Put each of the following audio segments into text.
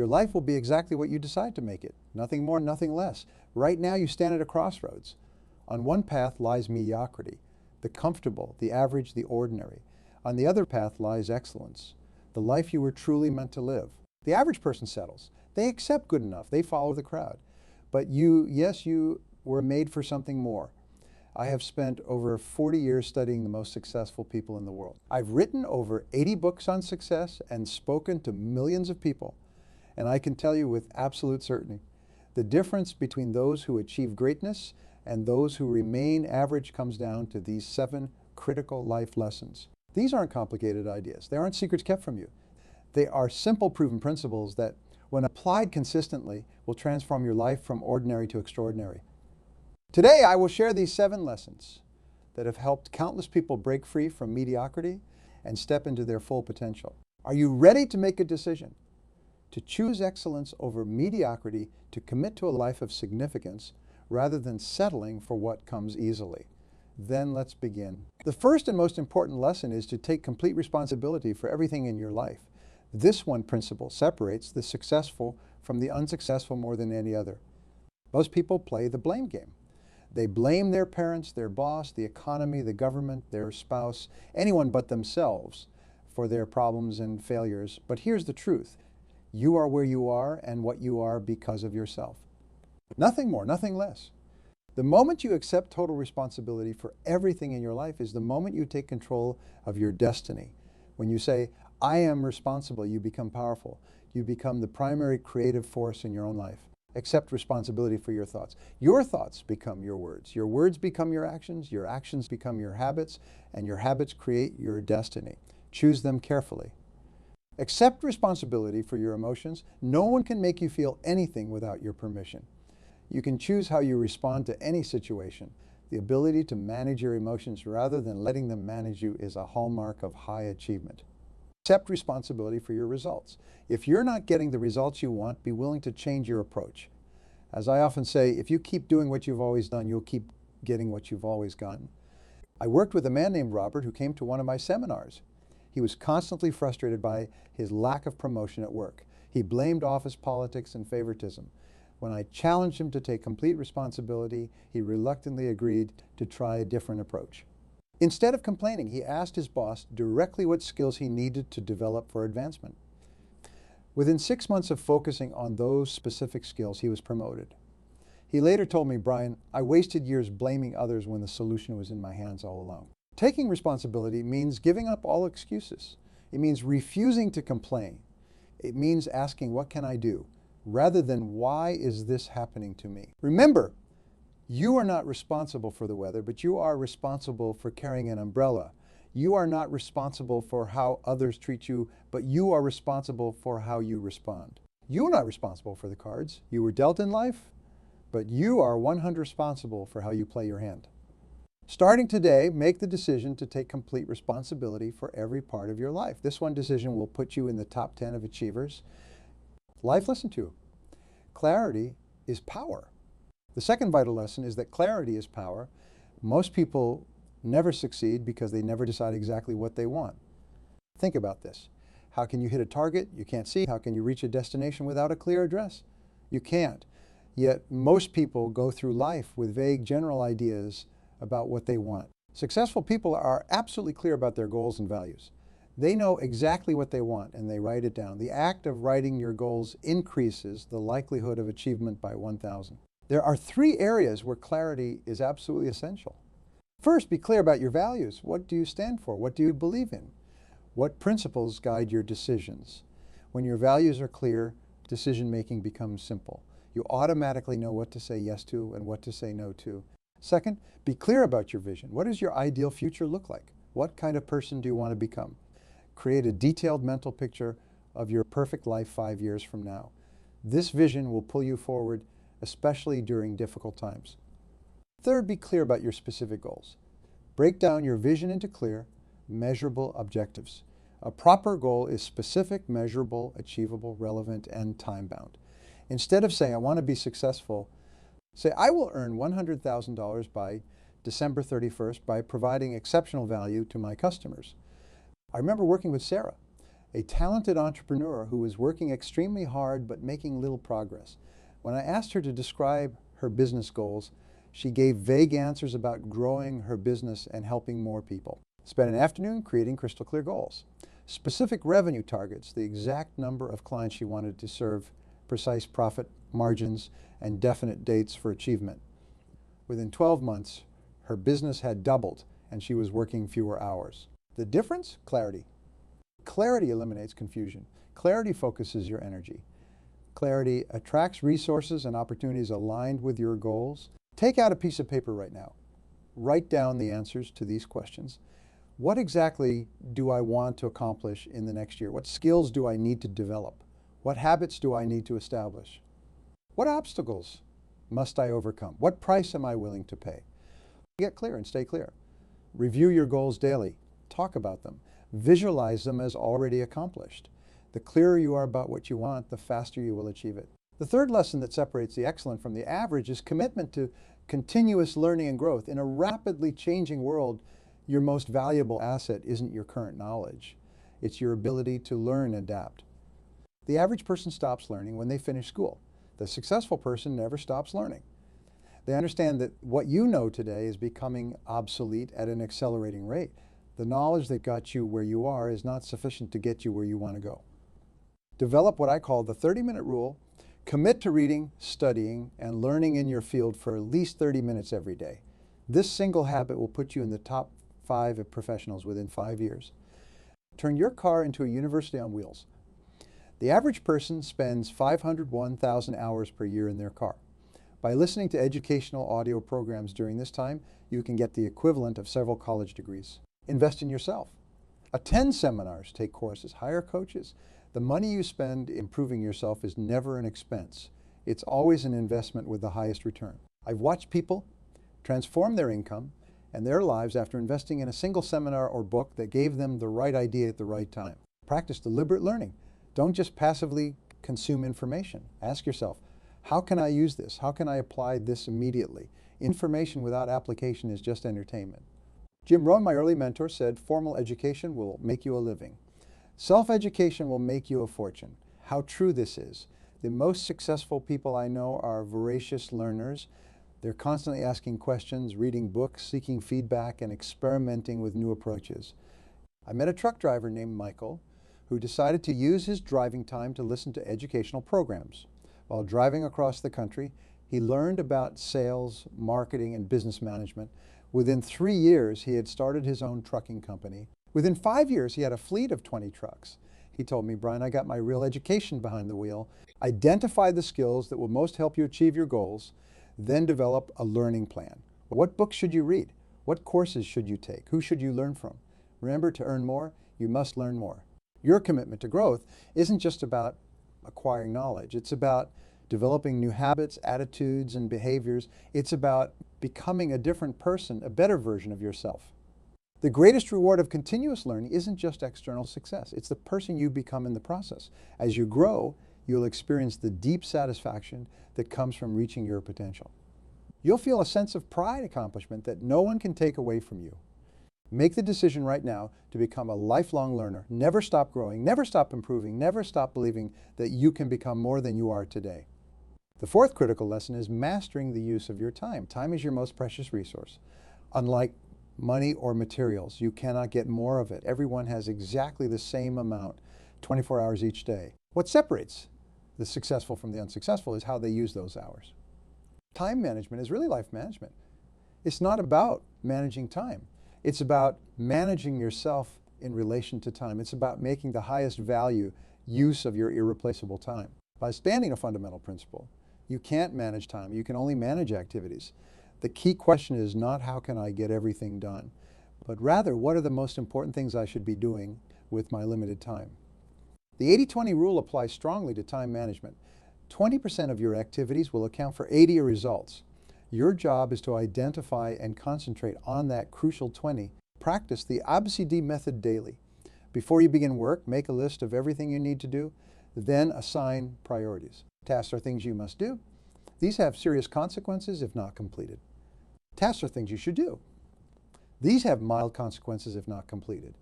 Your life will be exactly what you decide to make it. Nothing more, nothing less. Right now you stand at a crossroads. On one path lies mediocrity, the comfortable, the average, the ordinary. On the other path lies excellence, the life you were truly meant to live. The average person settles. They accept good enough. They follow the crowd. But you, yes, you were made for something more. I have spent over 40 years studying the most successful people in the world. I've written over 80 books on success and spoken to millions of people. And I can tell you with absolute certainty, the difference between those who achieve greatness and those who remain average comes down to these 7 critical life lessons. These aren't complicated ideas. They aren't secrets kept from you. They are simple proven principles that, when applied consistently, will transform your life from ordinary to extraordinary. Today, I will share these 7 lessons that have helped countless people break free from mediocrity and step into their full potential. Are you ready to make a decision? To choose excellence over mediocrity, to commit to a life of significance rather than settling for what comes easily. Then let's begin. The first and most important lesson is to take complete responsibility for everything in your life. This one principle separates the successful from the unsuccessful more than any other. Most people play the blame game. They blame their parents, their boss, the economy, the government, their spouse, anyone but themselves for their problems and failures. But here's the truth. You are where you are and what you are because of yourself. Nothing more, nothing less. The moment you accept total responsibility for everything in your life is the moment you take control of your destiny. When you say, I am responsible, you become powerful. You become the primary creative force in your own life. Accept responsibility for your thoughts. Your thoughts become your words become your actions become your habits, and your habits create your destiny. Choose them carefully. Accept responsibility for your emotions. No one can make you feel anything without your permission. You can choose how you respond to any situation. The ability to manage your emotions rather than letting them manage you is a hallmark of high achievement. Accept responsibility for your results. If you're not getting the results you want, be willing to change your approach. As I often say, if you keep doing what you've always done, you'll keep getting what you've always gotten. I worked with a man named Robert who came to one of my seminars. He was constantly frustrated by his lack of promotion at work. He blamed office politics and favoritism. When I challenged him to take complete responsibility, he reluctantly agreed to try a different approach. Instead of complaining, he asked his boss directly what skills he needed to develop for advancement. Within 6 months of focusing on those specific skills, he was promoted. He later told me, Brian, I wasted years blaming others when the solution was in my hands all along. Taking responsibility means giving up all excuses. It means refusing to complain. It means asking, what can I do? Rather than, why is this happening to me? Remember, you are not responsible for the weather, but you are responsible for carrying an umbrella. You are not responsible for how others treat you, but you are responsible for how you respond. You are not responsible for the cards you were dealt in life, but you are 100% responsible for how you play your hand. Starting today, make the decision to take complete responsibility for every part of your life. This one decision will put you in the top 10 of achievers. Life lesson 2, clarity is power. The second vital lesson is that clarity is power. Most people never succeed because they never decide exactly what they want. Think about this. How can you hit a target you can't see? How can you reach a destination without a clear address? You can't. Yet most people go through life with vague general ideas about what they want. Successful people are absolutely clear about their goals and values. They know exactly what they want and they write it down. The act of writing your goals increases the likelihood of achievement by 1,000. There are 3 areas where clarity is absolutely essential. First, be clear about your values. What do you stand for? What do you believe in? What principles guide your decisions? When your values are clear, decision-making becomes simple. You automatically know what to say yes to and what to say no to. Second, be clear about your vision. What does your ideal future look like? What kind of person do you want to become? Create a detailed mental picture of your perfect life 5 years from now. This vision will pull you forward, especially during difficult times. Third, be clear about your specific goals. Break down your vision into clear, measurable objectives. A proper goal is specific, measurable, achievable, relevant, and time-bound. Instead of saying, I want to be successful, say, I will earn $100,000 by December 31st by providing exceptional value to my customers. I remember working with Sarah, a talented entrepreneur who was working extremely hard but making little progress. When I asked her to describe her business goals, she gave vague answers about growing her business and helping more people. Spent an afternoon creating crystal clear goals. Specific revenue targets, the exact number of clients she wanted to serve, precise profit margins, and definite dates for achievement. Within 12 months, her business had doubled and she was working fewer hours. The difference? Clarity. Clarity eliminates confusion. Clarity focuses your energy. Clarity attracts resources and opportunities aligned with your goals. Take out a piece of paper right now. Write down the answers to these questions. What exactly do I want to accomplish in the next year? What skills do I need to develop? What habits do I need to establish? What obstacles must I overcome? What price am I willing to pay? Get clear and stay clear. Review your goals daily. Talk about them. Visualize them as already accomplished. The clearer you are about what you want, the faster you will achieve it. The third lesson that separates the excellent from the average is commitment to continuous learning and growth. In a rapidly changing world, your most valuable asset isn't your current knowledge. It's your ability to learn and adapt. The average person stops learning when they finish school. The successful person never stops learning. They understand that what you know today is becoming obsolete at an accelerating rate. The knowledge that got you where you are is not sufficient to get you where you want to go. Develop what I call the 30-minute rule. Commit to reading, studying, and learning in your field for at least 30 minutes every day. This single habit will put you in the top 5 of professionals within 5 years. Turn your car into a university on wheels. The average person spends 501,000 hours per year in their car. By listening to educational audio programs during this time, you can get the equivalent of several college degrees. Invest in yourself. Attend seminars, take courses, hire coaches. The money you spend improving yourself is never an expense. It's always an investment with the highest return. I've watched people transform their income and their lives after investing in a single seminar or book that gave them the right idea at the right time. Practice deliberate learning. Don't just passively consume information. Ask yourself, how can I use this? How can I apply this immediately? Information without application is just entertainment. Jim Rohn, my early mentor, said formal education will make you a living. Self-education will make you a fortune. How true this is. The most successful people I know are voracious learners. They're constantly asking questions, reading books, seeking feedback, and experimenting with new approaches. I met a truck driver named Michael who decided to use his driving time to listen to educational programs. While driving across the country, he learned about sales, marketing, and business management. Within 3 years, he had started his own trucking company. Within 5 years, he had a fleet of 20 trucks. He told me, Brian, I got my real education behind the wheel. Identify the skills that will most help you achieve your goals, then develop a learning plan. What books should you read? What courses should you take? Who should you learn from? Remember, to earn more, you must learn more. Your commitment to growth isn't just about acquiring knowledge. It's about developing new habits, attitudes, and behaviors. It's about becoming a different person, a better version of yourself. The greatest reward of continuous learning isn't just external success. It's the person you become in the process. As you grow, you'll experience the deep satisfaction that comes from reaching your potential. You'll feel a sense of pride accomplishment that no one can take away from you. Make the decision right now to become a lifelong learner. Never stop growing, never stop improving, never stop believing that you can become more than you are today. The fourth critical lesson is mastering the use of your time. Time is your most precious resource. Unlike money or materials, you cannot get more of it. Everyone has exactly the same amount, 24 hours each day. What separates the successful from the unsuccessful is how they use those hours. Time management is really life management. It's not about managing time. It's about managing yourself in relation to time. It's about making the highest value use of your irreplaceable time. By understanding a fundamental principle, you can't manage time. You can only manage activities. The key question is not how can I get everything done, but rather what are the most important things I should be doing with my limited time. The 80-20 rule applies strongly to time management. 20% of your activities will account for 80 of your results. Your job is to identify and concentrate on that crucial 20. Practice the ABCD method daily. Before you begin work, make a list of everything you need to do, then assign priorities. Tasks are things you must do. These have serious consequences if not completed. Tasks are things you should do. These have mild consequences if not completed.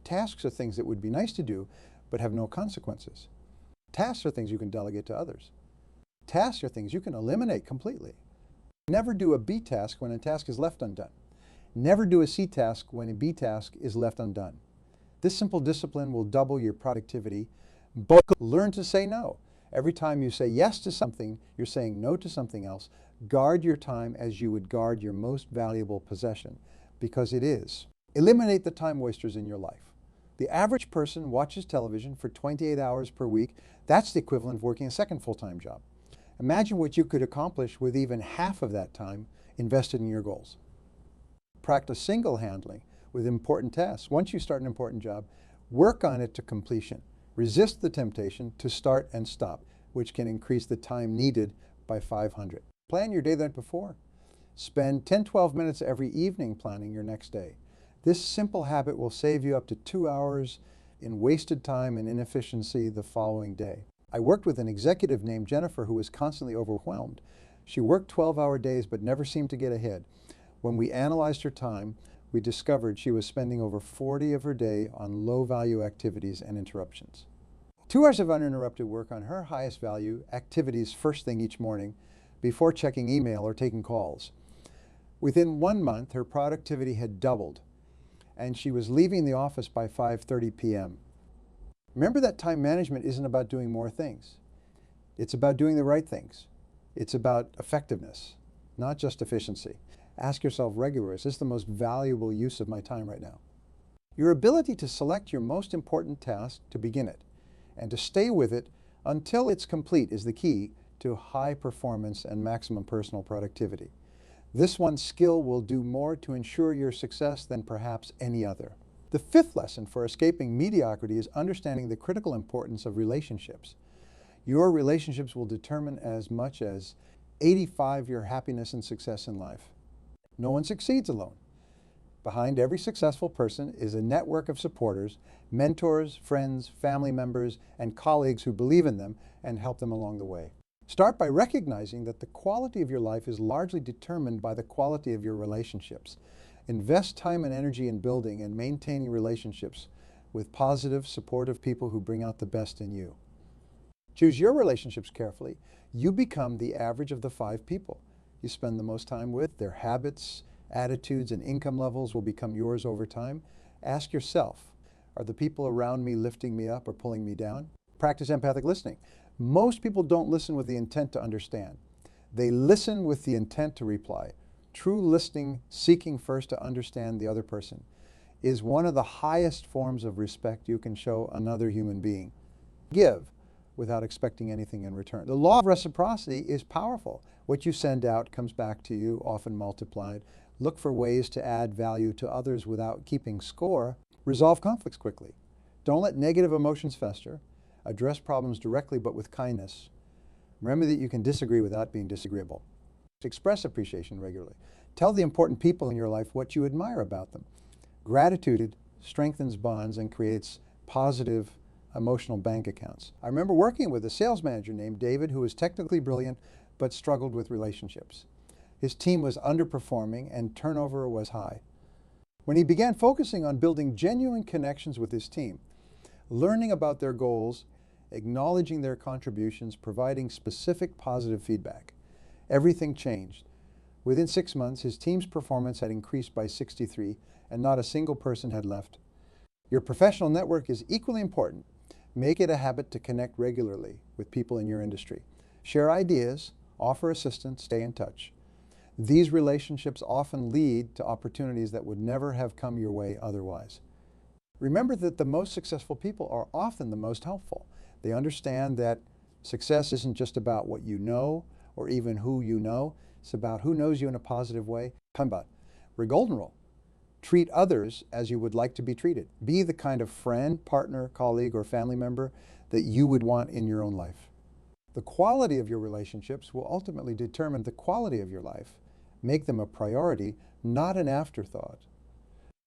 Tasks are things that would be nice to do, but have no consequences. Tasks are things you can delegate to others. Tasks are things you can eliminate completely. Never do a B task when a task is left undone. Never do a C task when a B task is left undone. This simple discipline will double your productivity. But learn to say no. Every time you say yes to something, you're saying no to something else. Guard your time as you would guard your most valuable possession, because it is. Eliminate the time wasters in your life. The average person watches television for 28 hours per week. That's the equivalent of working a second full-time job. Imagine what you could accomplish with even half of that time invested in your goals. Practice single-handling with important tasks. Once you start an important job, work on it to completion. Resist the temptation to start and stop, which can increase the time needed by 500. Plan your day the night before. Spend 10-12 minutes every evening planning your next day. This simple habit will save you up to 2 hours in wasted time and inefficiency the following day. I worked with an executive named Jennifer who was constantly overwhelmed. She worked 12-hour days but never seemed to get ahead. When we analyzed her time, we discovered she was spending over 40 of her day on low-value activities and interruptions. 2 hours of uninterrupted work on her highest value activities first thing each morning before checking email or taking calls. Within 1 month, her productivity had doubled, and she was leaving the office by 5:30 p.m. Remember that time management isn't about doing more things. It's about doing the right things. It's about effectiveness, not just efficiency. Ask yourself regularly, is this the most valuable use of my time right now? Your ability to select your most important task to begin it and to stay with it until it's complete is the key to high performance and maximum personal productivity. This one skill will do more to ensure your success than perhaps any other. The fifth lesson for escaping mediocrity is understanding the critical importance of relationships. Your relationships will determine as much as 85% your happiness and success in life. No one succeeds alone. Behind every successful person is a network of supporters, mentors, friends, family members, and colleagues who believe in them and help them along the way. Start by recognizing that the quality of your life is largely determined by the quality of your relationships. Invest time and energy in building and maintaining relationships with positive, supportive people who bring out the best in you. Choose your relationships carefully. You become the average of the 5 people you spend the most time with. Their habits, attitudes, and income levels will become yours over time. Ask yourself, are the people around me lifting me up or pulling me down? Practice empathic listening. Most people don't listen with the intent to understand. They listen with the intent to reply. True listening, seeking first to understand the other person, is one of the highest forms of respect you can show another human being. Give without expecting anything in return. The law of reciprocity is powerful. What you send out comes back to you, often multiplied. Look for ways to add value to others without keeping score. Resolve conflicts quickly. Don't let negative emotions fester. Address problems directly but with kindness. Remember that you can disagree without being disagreeable. Express appreciation regularly. Tell the important people in your life what you admire about them. Gratitude strengthens bonds and creates positive emotional bank accounts. I remember working with a sales manager named David who was technically brilliant but struggled with relationships. His team was underperforming and turnover was high. When he began focusing on building genuine connections with his team, learning about their goals, acknowledging their contributions, providing specific positive feedback, everything changed. Within 6 months, his team's performance had increased by 63, and not a single person had left. Your professional network is equally important. Make it a habit to connect regularly with people in your industry. Share ideas, offer assistance, stay in touch. These relationships often lead to opportunities that would never have come your way otherwise. Remember that the most successful people are often the most helpful. They understand that success isn't just about what you know or even who you know. It's about who knows you in a positive way. Come about your golden rule. Treat others as you would like to be treated. Be the kind of friend, partner, colleague, or family member that you would want in your own life. The quality of your relationships will ultimately determine the quality of your life. Make them a priority, not an afterthought.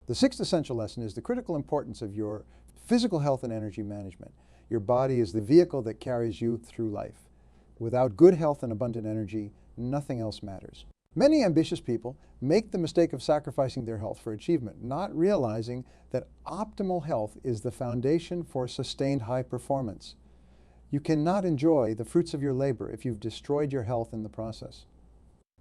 The sixth essential lesson is the critical importance of your physical health and energy management. Your body is the vehicle that carries you through life. Without good health and abundant energy, nothing else matters. Many ambitious people make the mistake of sacrificing their health for achievement, not realizing that optimal health is the foundation for sustained high performance. You cannot enjoy the fruits of your labor if you've destroyed your health in the process.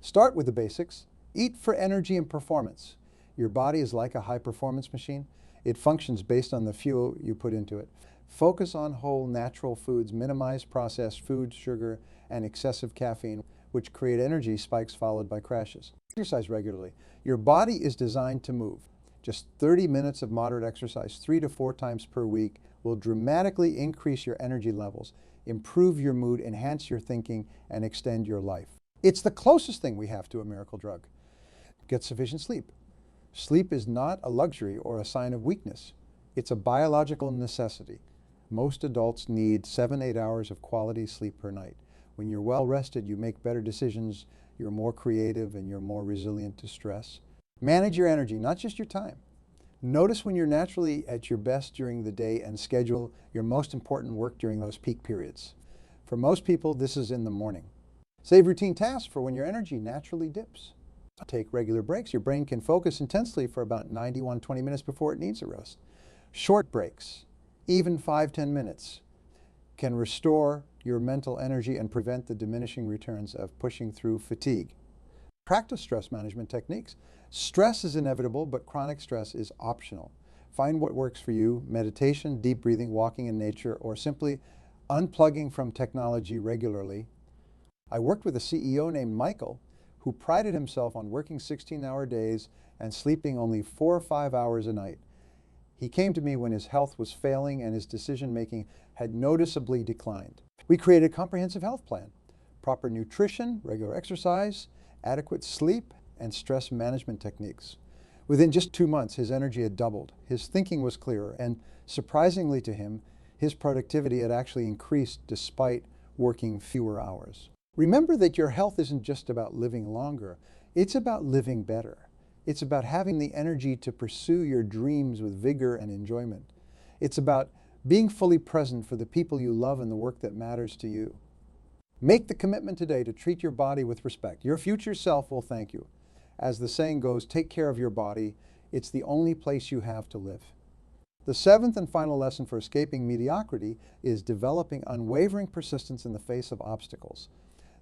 Start with the basics. Eat for energy and performance. Your body is like a high-performance machine. It functions based on the fuel you put into it. Focus on whole, natural foods. Minimize processed food, sugar, and excessive caffeine, which create energy spikes followed by crashes. Exercise regularly. Your body is designed to move. Just 30 minutes of moderate exercise 3 to 4 times per week will dramatically increase your energy levels, improve your mood, enhance your thinking, and extend your life. It's the closest thing we have to a miracle drug. Get sufficient sleep. Sleep is not a luxury or a sign of weakness. It's a biological necessity. Most adults need 7-8 hours of quality sleep per night. When you're well rested, you make better decisions, you're more creative, and you're more resilient to stress. Manage your energy, not just your time. Notice when you're naturally at your best during the day and schedule your most important work during those peak periods. For most people, this is in the morning. Save routine tasks for when your energy naturally dips. Take regular breaks. Your brain can focus intensely for about 90-120 minutes before it needs a rest. Short breaks, even 5-10 minutes, can restore your mental energy and prevent the diminishing returns of pushing through fatigue. Practice stress management techniques. Stress is inevitable, but chronic stress is optional. Find what works for you: meditation, deep breathing, walking in nature, or simply unplugging from technology regularly. I worked with a CEO named Michael who prided himself on working 16-hour days and sleeping only 4 or 5 hours a night. He came to me when his health was failing and his decision-making had noticeably declined. We created a comprehensive health plan: proper nutrition, regular exercise, adequate sleep, and stress management techniques. Within just 2 months, his energy had doubled. His thinking was clearer, and surprisingly to him, his productivity had actually increased despite working fewer hours. Remember that your health isn't just about living longer, it's about living better. It's about having the energy to pursue your dreams with vigor and enjoyment. It's about being fully present for the people you love and the work that matters to you. Make the commitment today to treat your body with respect. Your future self will thank you. As the saying goes, take care of your body. It's the only place you have to live. The 7th and final lesson for escaping mediocrity is developing unwavering persistence in the face of obstacles.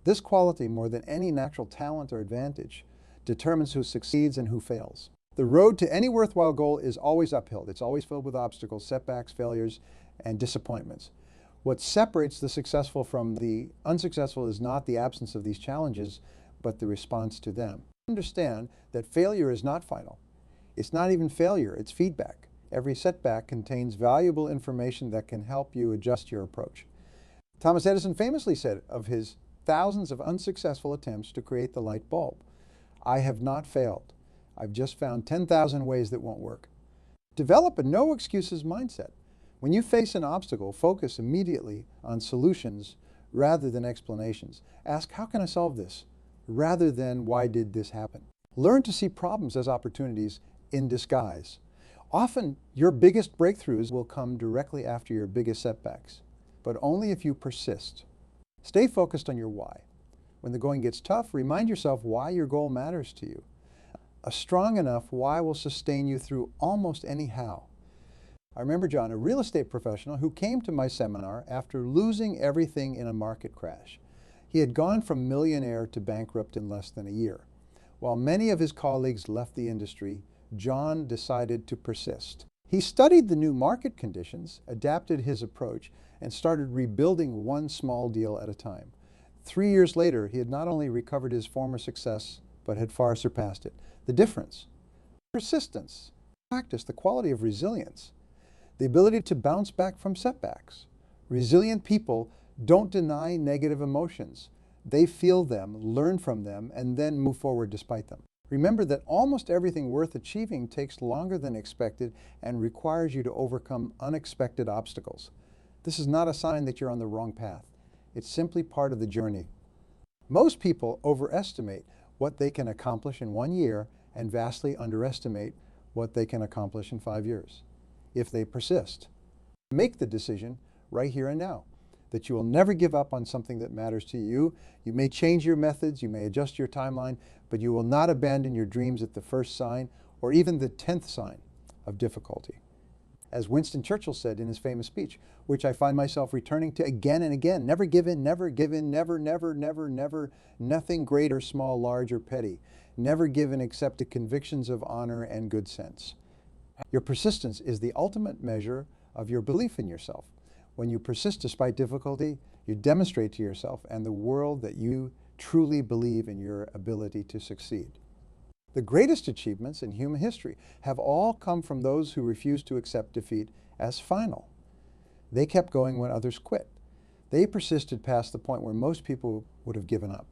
This quality, more than any natural talent or advantage, determines who succeeds and who fails. The road to any worthwhile goal is always uphill. It's always filled with obstacles, setbacks, failures, and disappointments. What separates the successful from the unsuccessful is not the absence of these challenges, but the response to them. Understand that failure is not final. It's not even failure, it's feedback. Every setback contains valuable information that can help you adjust your approach. Thomas Edison famously said of his thousands of unsuccessful attempts to create the light bulb, "I have not failed. I've just found 10,000 ways that won't work." Develop a no excuses mindset. When you face an obstacle, focus immediately on solutions rather than explanations. Ask, how can I solve this? Rather than, why did this happen? Learn to see problems as opportunities in disguise. Often, your biggest breakthroughs will come directly after your biggest setbacks, but only if you persist. Stay focused on your why. When the going gets tough, remind yourself why your goal matters to you. A strong enough why will sustain you through almost any how. I remember John, a real estate professional who came to my seminar after losing everything in a market crash. He had gone from millionaire to bankrupt in less than a year. While many of his colleagues left the industry, John decided to persist. He studied the new market conditions, adapted his approach, and started rebuilding one small deal at a time. 3 years later, he had not only recovered his former success, but had far surpassed it. The difference: persistence, practice, the quality of resilience, the ability to bounce back from setbacks. Resilient people don't deny negative emotions. They feel them, learn from them, and then move forward despite them. Remember that almost everything worth achieving takes longer than expected and requires you to overcome unexpected obstacles. This is not a sign that you're on the wrong path. It's simply part of the journey. Most people overestimate what they can accomplish in 1 year and vastly underestimate what they can accomplish in 5 years. If they persist, make the decision right here and now. that you will never give up on something that matters to you. You may change your methods, you may adjust your timeline, but you will not abandon your dreams at the first sign or even the 10th sign of difficulty. As Winston Churchill said in his famous speech, which I find myself returning to again and again, never give in, never give in, never, never, never, never, nothing great or small, large or petty. Never give in except to convictions of honor and good sense. Your persistence is the ultimate measure of your belief in yourself. When you persist despite difficulty, you demonstrate to yourself and the world that you truly believe in your ability to succeed. The greatest achievements in human history have all come from those who refused to accept defeat as final. They kept going when others quit. They persisted past the point where most people would have given up.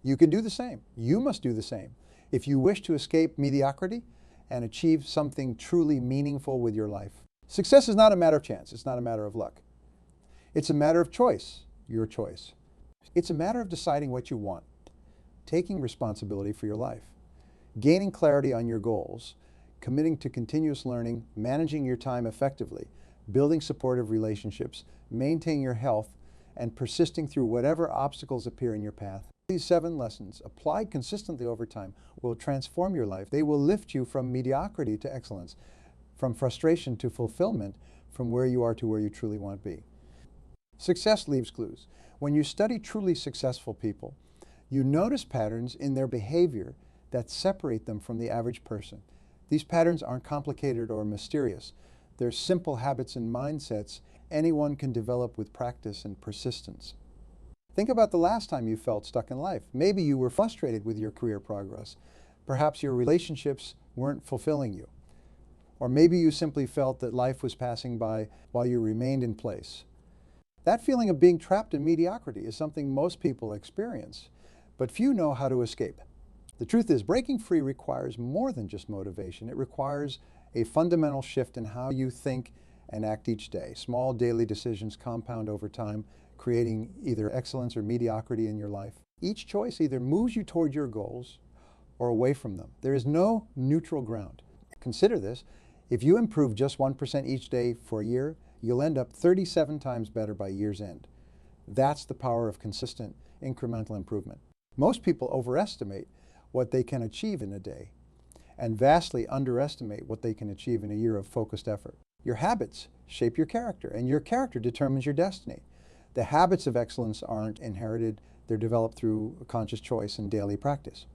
You can do the same. You must do the same. If you wish to escape mediocrity and achieve something truly meaningful with your life. Success is not a matter of chance. It's not a matter of luck. It's a matter of choice, your choice. It's a matter of deciding what you want, taking responsibility for your life, gaining clarity on your goals, committing to continuous learning, managing your time effectively, building supportive relationships, maintaining your health, and persisting through whatever obstacles appear in your path. These 7 lessons, applied consistently over time, will transform your life. They will lift you from mediocrity to excellence, from frustration to fulfillment, from where you are to where you truly want to be. Success leaves clues. When you study truly successful people, you notice patterns in their behavior that separate them from the average person. These patterns aren't complicated or mysterious. They're simple habits and mindsets anyone can develop with practice and persistence. Think about the last time you felt stuck in life. Maybe you were frustrated with your career progress. Perhaps your relationships weren't fulfilling you. Or maybe you simply felt that life was passing by while you remained in place. That feeling of being trapped in mediocrity is something most people experience, but few know how to escape. The truth is, breaking free requires more than just motivation. It requires a fundamental shift in how you think and act each day. Small daily decisions compound over time, creating either excellence or mediocrity in your life. Each choice either moves you toward your goals or away from them. There is no neutral ground. Consider this. If you improve just 1% each day for a year, you'll end up 37 times better by year's end. That's the power of consistent incremental improvement. Most people overestimate what they can achieve in a day and vastly underestimate what they can achieve in a year of focused effort. Your habits shape your character, and your character determines your destiny. The habits of excellence aren't inherited. They're developed through conscious choice and daily practice.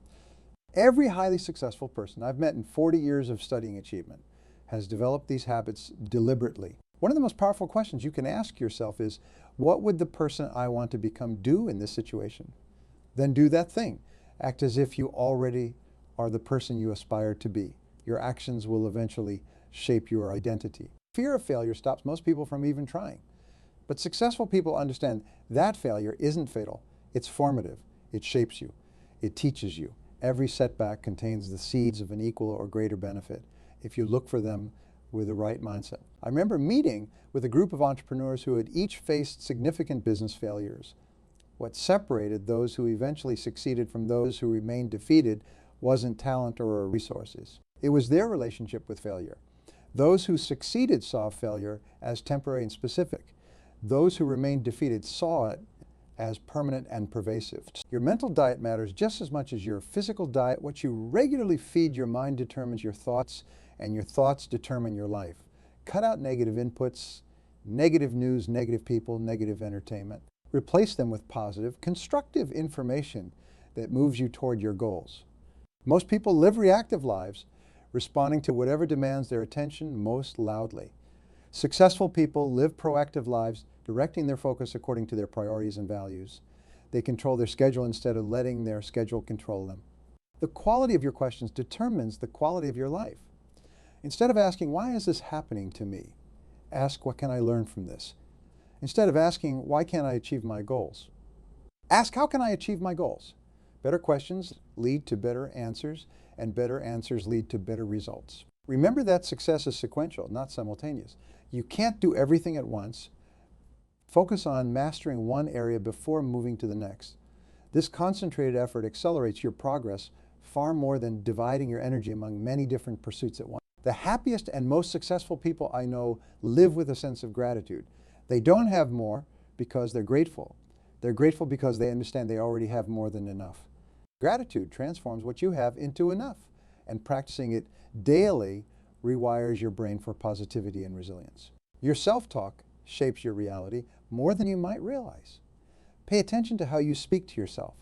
Every highly successful person I've met in 40 years of studying achievement has developed these habits deliberately. One of the most powerful questions you can ask yourself is, what would the person I want to become do in this situation? Then do that thing. Act as if you already are the person you aspire to be. Your actions will eventually shape your identity. Fear of failure stops most people from even trying. But successful people understand that failure isn't fatal. It's formative. It shapes you. It teaches you. Every setback contains the seeds of an equal or greater benefit if you look for them with the right mindset. I remember meeting with a group of entrepreneurs who had each faced significant business failures. What separated those who eventually succeeded from those who remained defeated wasn't talent or resources. It was their relationship with failure. Those who succeeded saw failure as temporary and specific. Those who remained defeated saw it as permanent and pervasive. Your mental diet matters just as much as your physical diet. What you regularly feed your mind determines your thoughts, and your thoughts determine your life. Cut out negative inputs, negative news, negative people, negative entertainment. Replace them with positive, constructive information that moves you toward your goals. Most people live reactive lives, responding to whatever demands their attention most loudly. Successful people live proactive lives, directing their focus according to their priorities and values. They control their schedule instead of letting their schedule control them. The quality of your questions determines the quality of your life. Instead of asking, why is this happening to me? Ask, what can I learn from this? Instead of asking, why can't I achieve my goals? Ask, how can I achieve my goals? Better questions lead to better answers, and better answers lead to better results. Remember that success is sequential, not simultaneous. You can't do everything at once. Focus on mastering one area before moving to the next. This concentrated effort accelerates your progress far more than dividing your energy among many different pursuits at once. The happiest and most successful people I know live with a sense of gratitude. They don't have more, because they're grateful. They're grateful because they understand they already have more than enough. Gratitude transforms what you have into enough, and practicing it daily rewires your brain for positivity and resilience. Your self-talk shapes your reality more than you might realize. Pay attention to how you speak to yourself.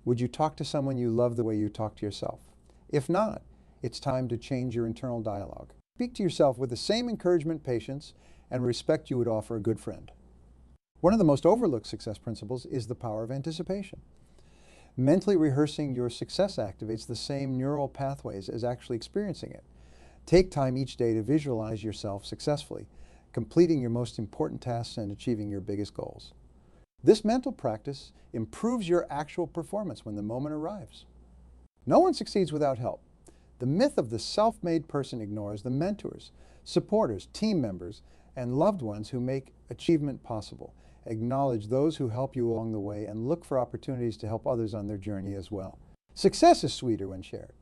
Would you talk to someone you love the way you talk to yourself? If not, it's time to change your internal dialogue. Speak to yourself with the same encouragement, patience, and respect you would offer a good friend. One of the most overlooked success principles is the power of anticipation. Mentally rehearsing your success activates the same neural pathways as actually experiencing it. Take time each day to visualize yourself successfully, completing your most important tasks and achieving your biggest goals. This mental practice improves your actual performance when the moment arrives. No one succeeds without help. The myth of the self-made person ignores the mentors, supporters, team members, and loved ones who make achievement possible. Acknowledge those who help you along the way and look for opportunities to help others on their journey as well. Success is sweeter when shared.